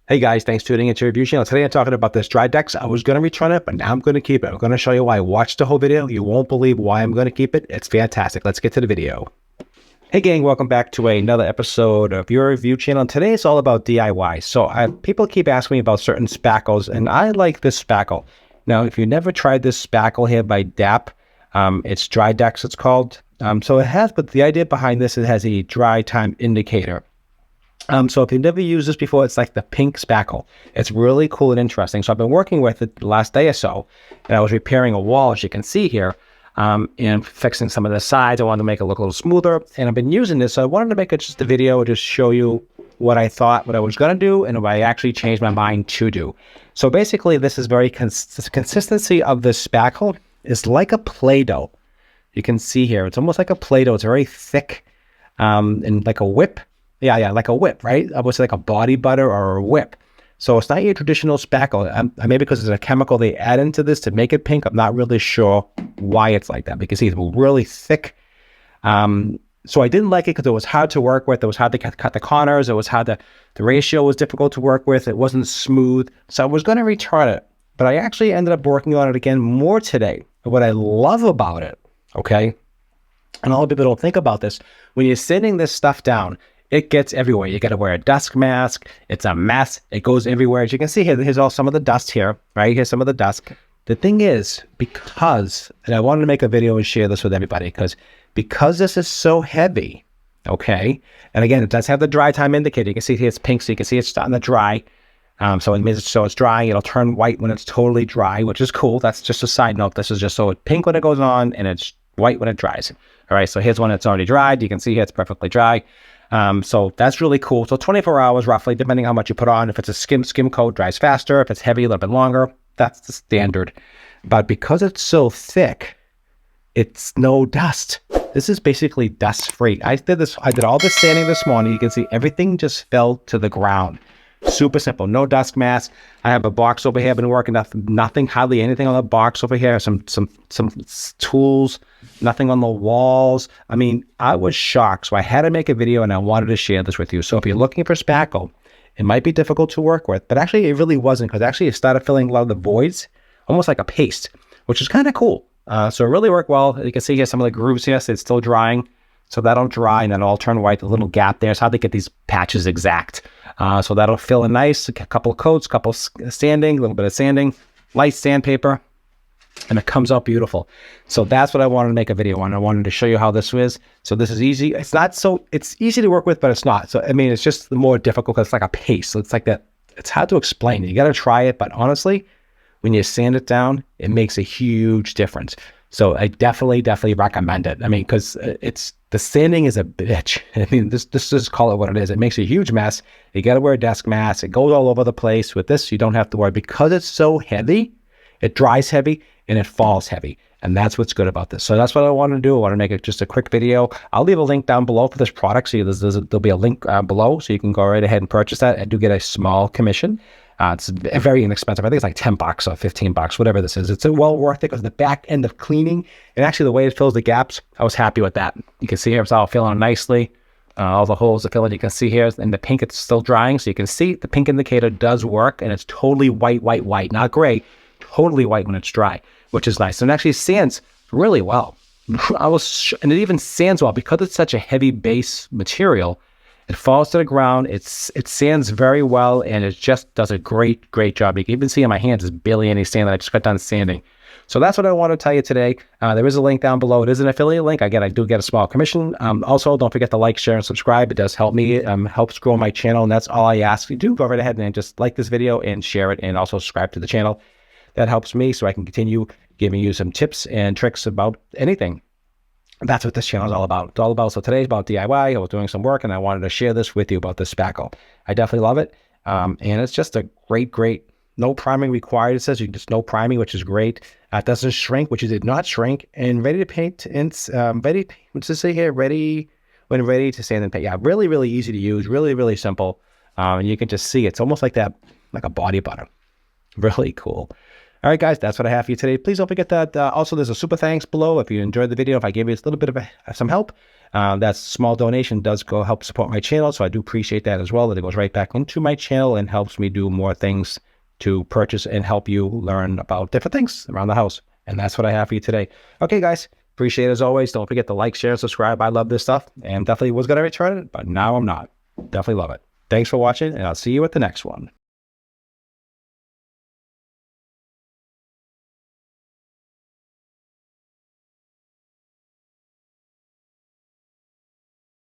Hey guys, thanks for tuning into Review Channel. Today I'm talking about this DryDex. I was going to return it, but now I'm going to keep it. I'm going to show you why. Watch the whole video. You won't believe why I'm going to keep it. It's fantastic. Let's get to the video. Hey gang, welcome back to another episode of your Review Channel. Today it's all about DIY. So people keep asking me about certain spackles, and I like this spackle. Now, if you never tried this spackle here by Dap, it's DryDex it's called. So it has, but the idea behind this, it has a dry time indicator. So if you've never used this before, it's like the pink spackle. It's really cool and interesting. So I've been working with it the last day or so, and I was repairing a wall, as you can see here, and fixing some of the sides. I wanted to make it look a little smoother, and I've been using this. So I wanted to make it just a video, just show you what I thought, what I was going to do, and what I actually changed my mind to do. So basically, this is very the consistency of this spackle is like a Play-Doh. You can see here, it's almost like a Play-Doh. It's very thick, and like a whip. Yeah, like a whip, right? I would say like a body butter or a whip. So it's not your traditional spackle. Maybe because it's a chemical they add into this to make it pink. I'm not really sure why it's like that. Because it's really thick. So I didn't like it because it was hard to work with. It was hard to cut the corners. It was hard to, the ratio was difficult to work with. It wasn't smooth. So I was going to return it. But I actually ended up working on it again more today. What I love about it, okay? And a lot of people don't think about this. When you're sanding this stuff down, it gets everywhere. You got to wear a dust mask. It's a mess. It goes everywhere. As you can see here, here's all some of the dust here, right? Here's some of the dust. The thing is, and I wanted to make a video and share this with everybody, because this is so heavy, okay? And again, it does have the dry time indicator. You can see here it's pink, so you can see it's starting to dry. So it means it's drying. It'll turn white when it's totally dry, which is cool. That's just a side note. This is just so it's pink when it goes on, and it's white when it dries. All right, so here's one that's already dried. You can see here it's perfectly dry. So that's really cool. So 24 hours roughly, depending how much you put on. If it's a skim coat, dries faster. If it's heavy, a little bit longer. That's the standard. But because it's so thick, it's no dust. This is basically dust free. I did all this sanding this morning. You can see everything just fell to the ground. Super simple. No dust mask. I have a box over here. I've been working nothing, hardly anything on the box over here. Some tools, nothing on the walls. I mean, I was shocked. So I had to make a video and I wanted to share this with you. So if you're looking for spackle, it might be difficult to work with, but actually it really wasn't, because actually it started filling a lot of the voids, almost like a paste, which is kind of cool. So it really worked well. You can see here some of the grooves here, so it's still drying. So that'll dry and then it'll turn white, a little gap there. It's how they get these patches exact. So that'll fill in nice, a couple of coats, couple of sanding, a little bit of sanding, light sandpaper, and it comes out beautiful. So that's what I wanted to make a video on. I wanted to show you how this is. So this is easy. It's easy to work with, but it's not. So, I mean, it's just more difficult because it's like a paste. So it's like that. It's hard to explain. You got to try it. But honestly, when you sand it down, it makes a huge difference. So I definitely recommend it. I mean, because the sanding is a bitch. I mean, this just call it what it is. It makes a huge mess. You got to wear a desk mask. It goes all over the place. With this, you don't have to worry. Because it's so heavy, it dries heavy and it falls heavy. And that's what's good about this. So that's what I want to do. I want to make it just a quick video. I'll leave a link down below for this product. So there'll be a link below, so you can go right ahead and purchase that. I do get a small commission. It's very inexpensive. I think it's like 10 bucks or 15 bucks, whatever this is. It's well worth it because the back end of cleaning, and actually the way it fills the gaps, I was happy with that. You can see here it's all filling nicely. All the holes are filling. You can see here, and the pink, it's still drying. So you can see the pink indicator does work, and it's totally white, not gray, totally white when it's dry, which is nice. And it actually sands really well. And it even sands well because it's such a heavy base material. It falls to the ground. It sands very well, and it just does a great job. You can even see in my hands, there's barely any sand that I just got done sanding. So that's what I want to tell you today. There is a link down below. It is an affiliate link. Again, I do get a small commission. Also, don't forget to like, share, and subscribe. It does help me. Helps grow my channel, and that's all I ask you do. Go right ahead and just like this video and share it, and also subscribe to the channel. That helps me so I can continue giving you some tips and tricks about anything. That's what this channel is all about. It's all about. So today's about DIY. I was doing some work and I wanted to share this with you about this spackle. I definitely love it. And it's just a great, no priming required. It says you just no priming, which is great. It doesn't shrink, which it did not shrink. And ready to paint. And ready, what's it say here? Ready, when ready to sand and paint. Yeah, really easy to use. Really simple. And you can just see it's almost like that, like a body butter. Really cool. All right, guys, that's what I have for you today. Please don't forget that also there's a super thanks below if you enjoyed the video. If I gave you a little bit of some help, that small donation does go help support my channel. So I do appreciate that as well. That it goes right back into my channel and helps me do more things to purchase and help you learn about different things around the house. And that's what I have for you today. Okay, guys, appreciate it as always. Don't forget to like, share, and subscribe. I love this stuff and definitely was going to return it, but now I'm not. Definitely love it. Thanks for watching, and I'll see you at the next one.